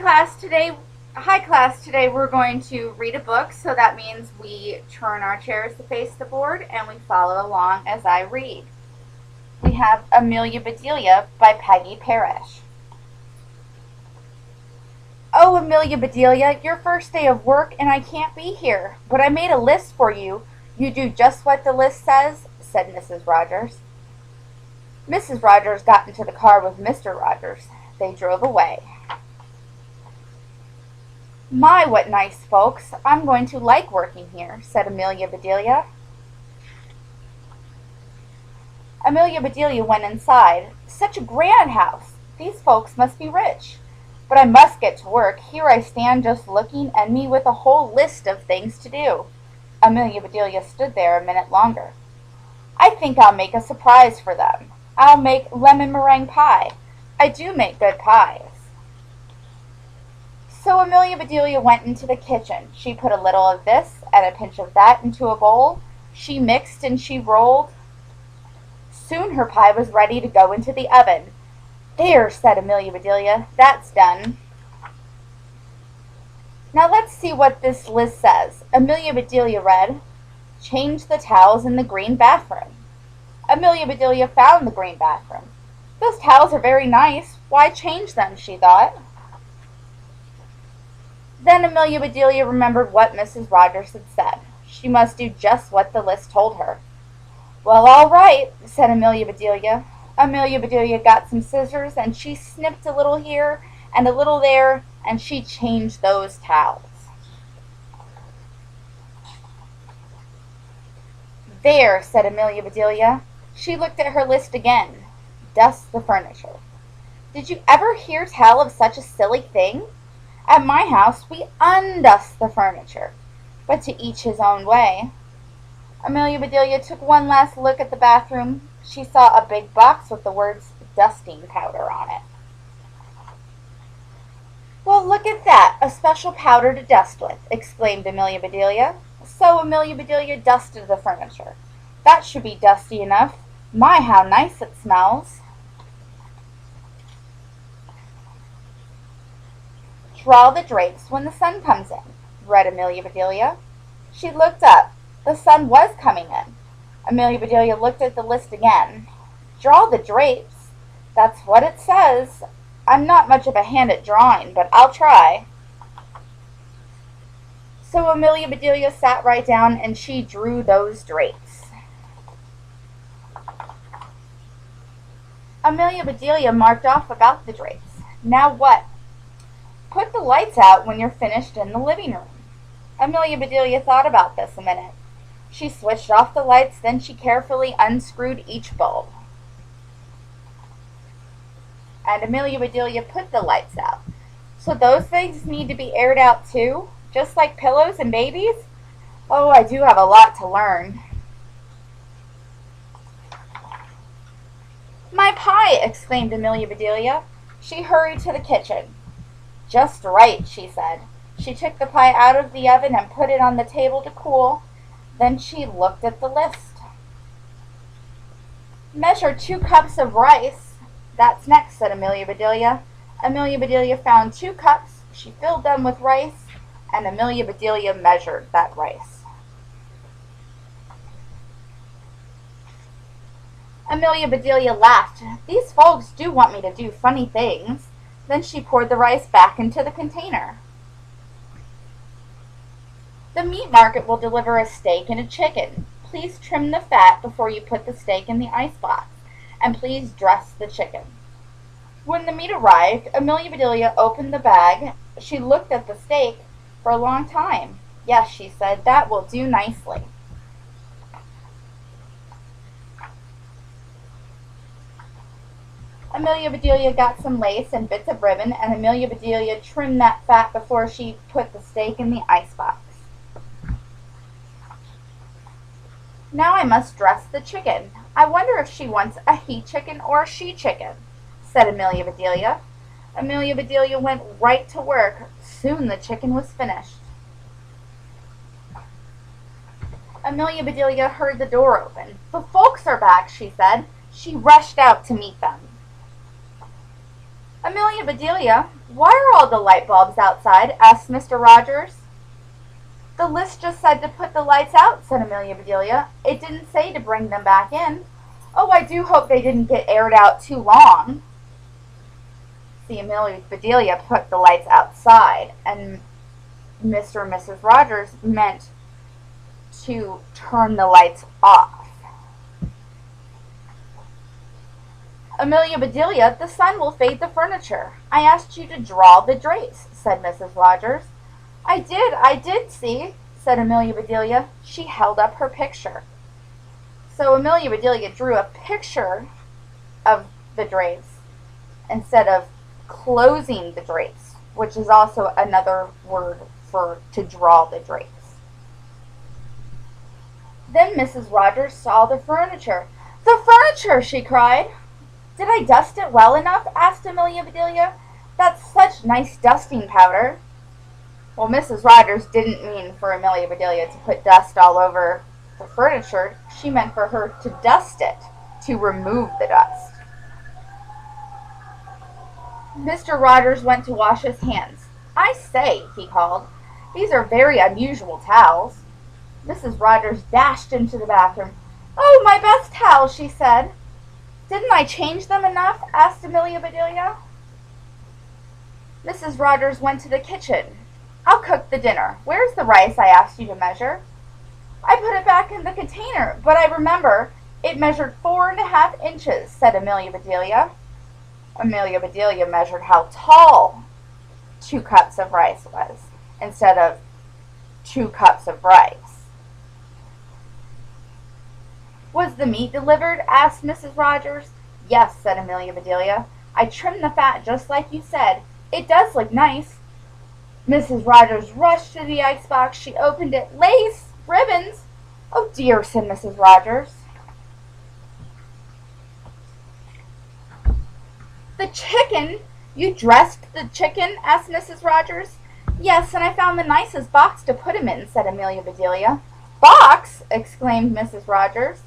Hi class. Today we're going to read a book, so that means we turn our chairs to face the board and we follow along as I read. We have Amelia Bedelia by Peggy Parrish. Oh, Amelia Bedelia, your first day of work and I can't be here, but I made a list for you. You do just what the list says, said Mrs. Rogers. Mrs. Rogers got into the car with Mr. Rogers. They drove away. My, what nice folks. I'm going to like working here, said Amelia Bedelia. Amelia Bedelia went inside. Such a grand house. These folks must be rich. But I must get to work. Here I stand just looking, and me with a whole list of things to do. Amelia Bedelia stood there a minute longer. I think I'll make a surprise for them. I'll make lemon meringue pie. I do make good pies. So Amelia Bedelia went into the kitchen. She put a little of this and a pinch of that into a bowl. She mixed and she rolled. Soon her pie was ready to go into the oven. There, said Amelia Bedelia, that's done. Now let's see what this list says. Amelia Bedelia read, change the towels in the green bathroom. Amelia Bedelia found the green bathroom. Those towels are very nice. Why change them, she thought. Then Amelia Bedelia remembered what Mrs. Rogers had said. She must do just what the list told her. Well, all right, said Amelia Bedelia. Amelia Bedelia got some scissors and she snipped a little here and a little there, and she changed those towels. There, said Amelia Bedelia. She looked at her list again. Dust the furniture. Did you ever hear tell of such a silly thing? At my house, we undust the furniture, but to each his own way. Amelia Bedelia took one last look at the bathroom. She saw a big box with the words dusting powder on it. Well, look at that, a special powder to dust with, exclaimed Amelia Bedelia. So Amelia Bedelia dusted the furniture. That should be dusty enough. My, how nice it smells. Draw the drapes when the sun comes in, read Amelia Bedelia. She looked up. The sun was coming in. Amelia Bedelia looked at the list again. Draw the drapes. That's what it says. I'm not much of a hand at drawing, but I'll try. So Amelia Bedelia sat right down and she drew those drapes. Amelia Bedelia marked off about the drapes. Now what? Put the lights out when you're finished in the living room. Amelia Bedelia thought about this a minute. She switched off the lights, then she carefully unscrewed each bulb. And Amelia Bedelia put the lights out. So those things need to be aired out too, just like pillows and babies? Oh, I do have a lot to learn. My pie, exclaimed Amelia Bedelia. She hurried to the kitchen. Just right, she said. She took the pie out of the oven and put it on the table to cool. Then she looked at the list. Measure 2 cups of rice. That's next, said Amelia Bedelia. Amelia Bedelia found 2 cups. She filled them with rice, and Amelia Bedelia measured that rice. Amelia Bedelia laughed. These folks do want me to do funny things. Then she poured the rice back into the container. The meat market will deliver a steak and a chicken. Please trim the fat before you put the steak in the icebox, and please dress the chicken. When the meat arrived, Amelia Bedelia opened the bag. She looked at the steak for a long time. Yes, she said, that will do nicely. Amelia Bedelia got some lace and bits of ribbon, and Amelia Bedelia trimmed that fat before she put the steak in the icebox. Now I must dress the chicken. I wonder if she wants a he chicken or a she chicken, said Amelia Bedelia. Amelia Bedelia went right to work. Soon the chicken was finished. Amelia Bedelia heard the door open. The folks are back, she said. She rushed out to meet them. Amelia Bedelia, Why are all the light bulbs outside? Asked Mr. Rogers. The list just said to put the lights out, said Amelia Bedelia. It didn't say to bring them back in. Oh, I do hope they didn't get aired out too long. See, Amelia Bedelia put the lights outside, and Mr. and Mrs. Rogers meant to turn the lights off. Amelia Bedelia, the sun will fade the furniture. I asked you to draw the drapes, said Mrs. Rogers. I did, see, said Amelia Bedelia. She held up her picture. So Amelia Bedelia drew a picture of the drapes instead of closing the drapes, which is also another word for to draw the drapes. Then Mrs. Rogers saw the furniture. The furniture, she cried. Did I dust it well enough? Asked Amelia Bedelia. That's such nice dusting powder. Well, Mrs. Rogers didn't mean for Amelia Bedelia to put dust all over the furniture. She meant for her to dust it, to remove the dust. Mr. Rogers went to wash his hands. I say, he called, these are very unusual towels. Mrs. Rogers dashed into the bathroom. Oh, my best towels, she said. Didn't I change them enough? Asked Amelia Bedelia. Mrs. Rogers went to the kitchen. I'll cook the dinner. Where's the rice I asked you to measure? I put it back in the container, but I remember it measured 4.5 inches, said Amelia Bedelia. Amelia Bedelia measured how tall 2 cups of rice was, instead of 2 cups of rice. Was the meat delivered? Asked Mrs. Rogers. Yes, said Amelia Bedelia. I trimmed the fat just like you said. It does look nice. Mrs. Rogers rushed to the icebox. She opened it. Lace! Ribbons! Oh dear, said Mrs. Rogers. The chicken! You dressed the chicken? Asked Mrs. Rogers. Yes, and I found the nicest box to put him in, said Amelia Bedelia. Box! Exclaimed Mrs. Rogers.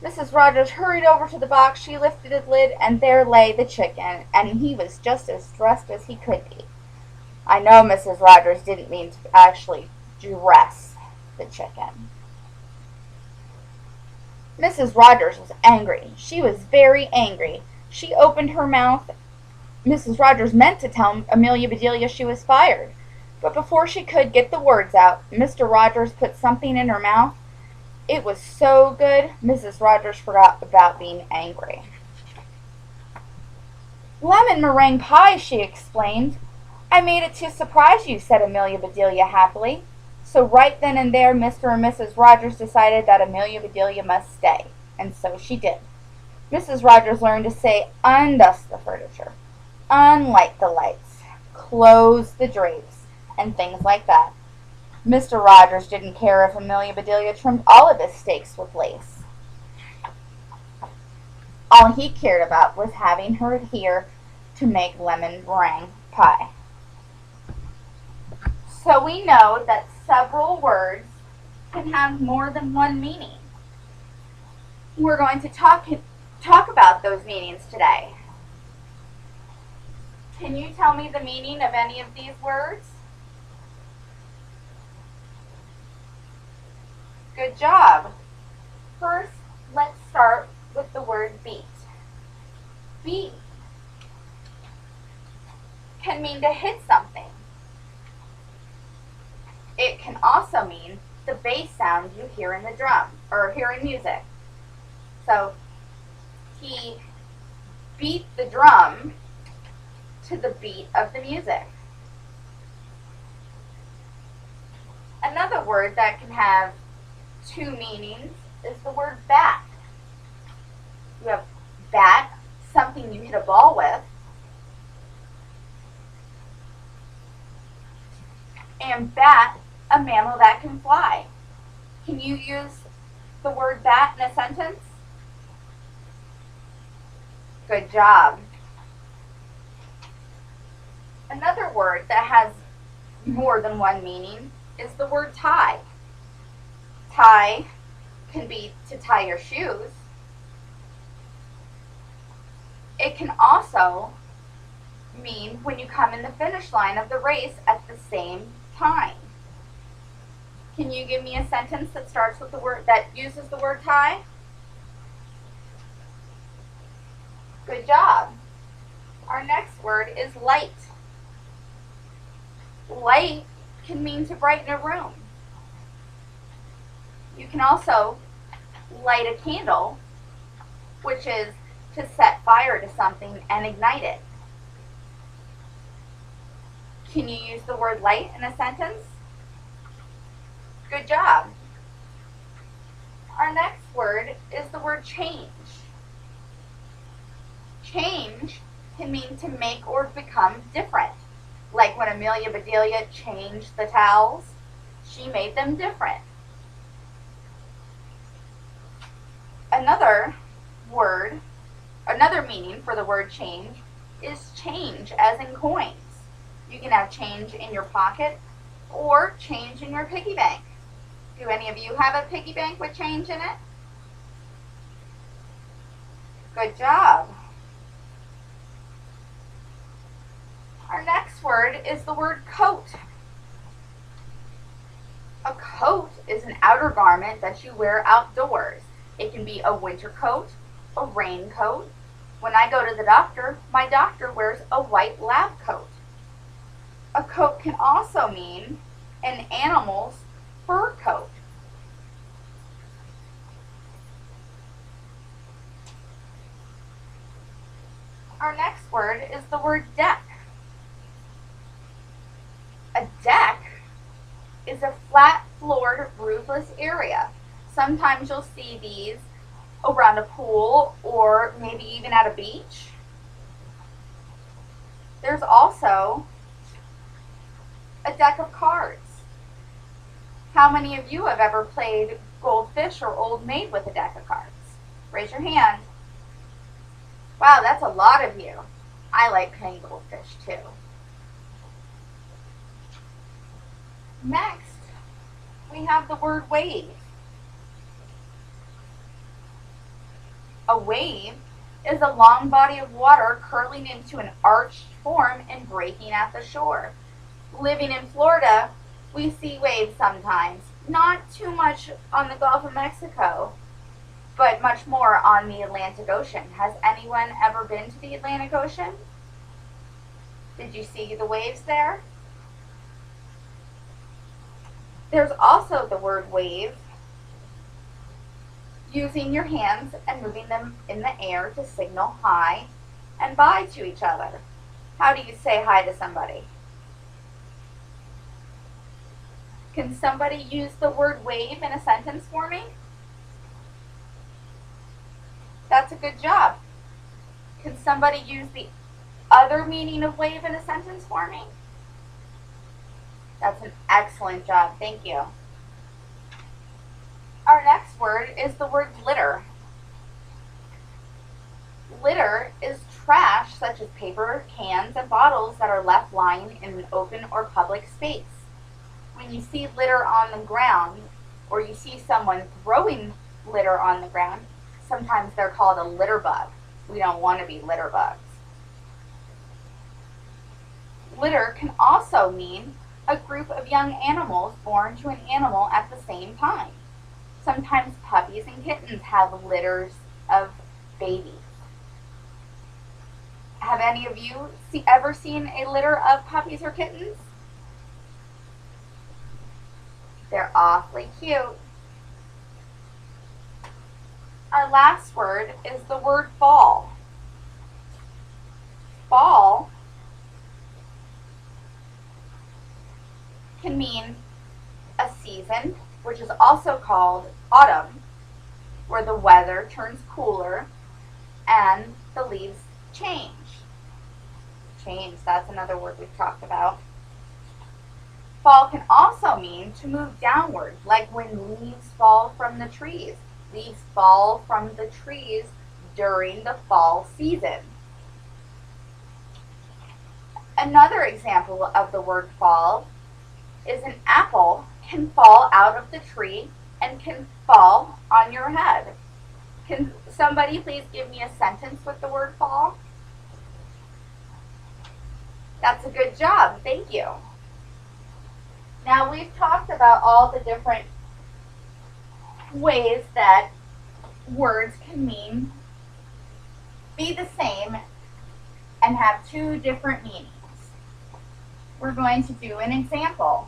Mrs. Rogers hurried over to the box. She lifted the lid, and there lay the chicken, and he was just as dressed as he could be. I know Mrs. Rogers didn't mean to actually dress the chicken. Mrs. Rogers was angry. She was very angry. She opened her mouth. Mrs. Rogers meant to tell Amelia Bedelia she was fired, but before she could get the words out, Mr. Rogers put something in her mouth. It was so good, Mrs. Rogers forgot about being angry. Lemon meringue pie, she explained. I made it to surprise you, said Amelia Bedelia happily. So right then and there, Mr. and Mrs. Rogers decided that Amelia Bedelia must stay, and so she did. Mrs. Rogers learned to say, undust the furniture, unlight the lights, close the drapes, and things like that. Mr. Rogers didn't care if Amelia Bedelia trimmed all of his steaks with lace. All he cared about was having her here to make lemon meringue pie. So we know that several words can have more than one meaning. We're going to talk about those meanings today. Can you tell me the meaning of any of these words? Good job. First, let's start with the word beat. Beat can mean to hit something. It can also mean the bass sound you hear in the drum or hear in music. So he beat the drum to the beat of the music. Another word that can have 2 meanings is the word bat. You have bat, something you hit a ball with, and bat, a mammal that can fly. Can you use the word bat in a sentence? Good job. Another word that has more than one meaning is the word tie. Tie can be to tie your shoes. It can also mean when you come in the finish line of the race at the same time. Can you give me a sentence that starts with the word, that uses the word tie? Good job. Our next word is light. Light can mean to brighten a room. You can also light a candle, which is to set fire to something and ignite it. Can you use the word light in a sentence? Good job. Our next word is the word change. Change can mean to make or become different. Like when Amelia Bedelia changed the towels, she made them different. Another meaning for the word change is change, as in coins. You can have change in your pocket or change in your piggy bank. Do any of you have a piggy bank with change in it? Good job. Our next word is the word coat. A coat is an outer garment that you wear outdoors. It can be a winter coat, a raincoat. When I go to the doctor, my doctor wears a white lab coat. A coat can also mean an animal's fur coat. Our next word is the word deck. A deck is a flat-floored, roofless area. Sometimes you'll see these around a pool or maybe even at a beach. There's also a deck of cards. How many of you have ever played Goldfish or Old Maid with a deck of cards? Raise your hand. Wow, that's a lot of you. I like playing Goldfish too. Next, we have the word wave. A wave is a long body of water curling into an arched form and breaking at the shore. Living in Florida, we see waves sometimes. Not too much on the Gulf of Mexico, but much more on the Atlantic Ocean. Has anyone ever been to the Atlantic Ocean? Did you see the waves there? There's also the word wave, using your hands and moving them in the air to signal hi and bye to each other. How do you say hi to somebody? Can somebody use the word wave in a sentence for me? That's a good job. Can somebody use the other meaning of wave in a sentence for me? That's an excellent job. Thank you. Our next word is the word litter. Litter is trash such as paper, cans, and bottles that are left lying in an open or public space. When you see litter on the ground, or you see someone throwing litter on the ground, sometimes they're called a litter bug. We don't want to be litter bugs. Litter can also mean a group of young animals born to an animal at the same time. Sometimes puppies and kittens have litters of babies. Have any of you ever seen a litter of puppies or kittens? They're awfully cute. Our last word is the word fall. Fall can mean a season, which is also called autumn, where the weather turns cooler and the leaves change. Change, that's another word we've talked about. Fall can also mean to move downward, like when leaves fall from the trees. Leaves fall from the trees during the fall season. Another example of the word fall is an apple can fall out of the tree and can fall on your head. Can somebody please give me a sentence with the word fall? That's a good job. Thank you. Now we've talked about all the different ways that words can be the same and have two different meanings. We're going to do an example.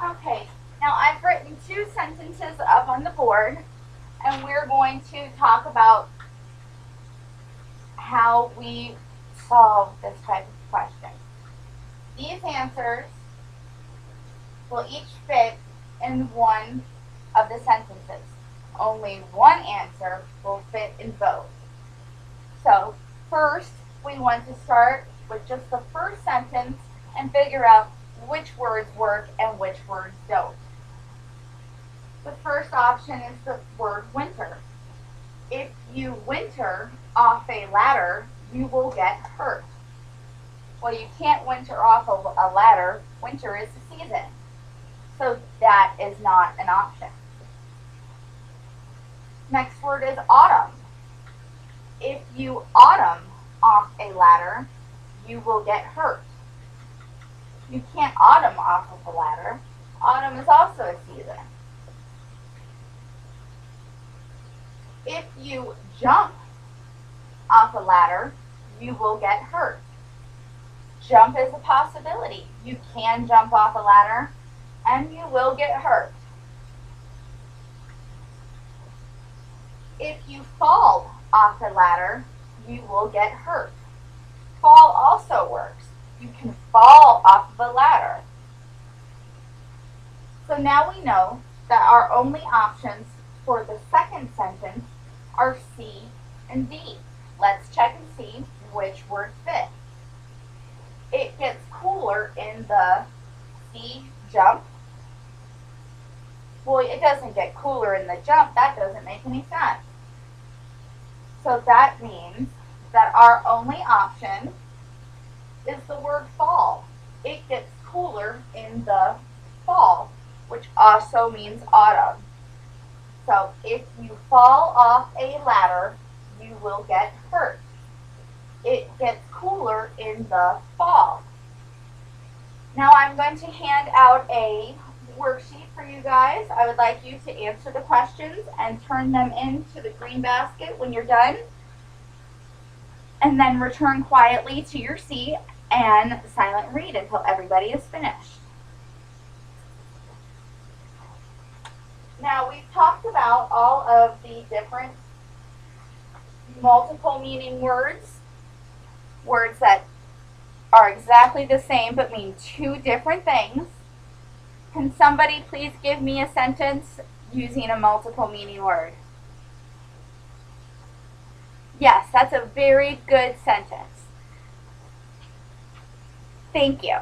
Okay, now I've written two sentences up on the board, and we're going to talk about how we solve this type of question. These answers will each fit in one of the sentences. Only one answer will fit in both. So first, we want to start with just the first sentence and figure out which words work and which words don't. The first option is the word winter. If you winter off a ladder, you will get hurt. Well, you can't winter off a ladder. Winter is the season. So that is not an option. Next word is autumn. If you autumn off a ladder, you will get hurt. You can't autumn off of a ladder. Autumn is also a season. If you jump off a ladder, you will get hurt. Jump is a possibility. You can jump off a ladder and you will get hurt. If you fall off a ladder, you will get hurt. Fall also works. You can fall off of a ladder. So now we know that our only options for the second sentence are C and D. Let's check and see which words fit. It gets cooler in the C, jump. Well, it doesn't get cooler in the jump. That doesn't make any sense. So that means that our only option is the word fall. It gets cooler in the fall, which also means autumn. So if you fall off a ladder, you will get hurt. It gets cooler in the fall. Now I'm going to hand out a worksheet for you guys. I would like you to answer the questions and turn them into the green basket when you're done. And then return quietly to your seat and silent read until everybody is finished. Now we've talked about all of the different multiple meaning words, words that are exactly the same but mean two different things. Can somebody please give me a sentence using a multiple meaning word? Yes, that's a very good sentence. Thank you.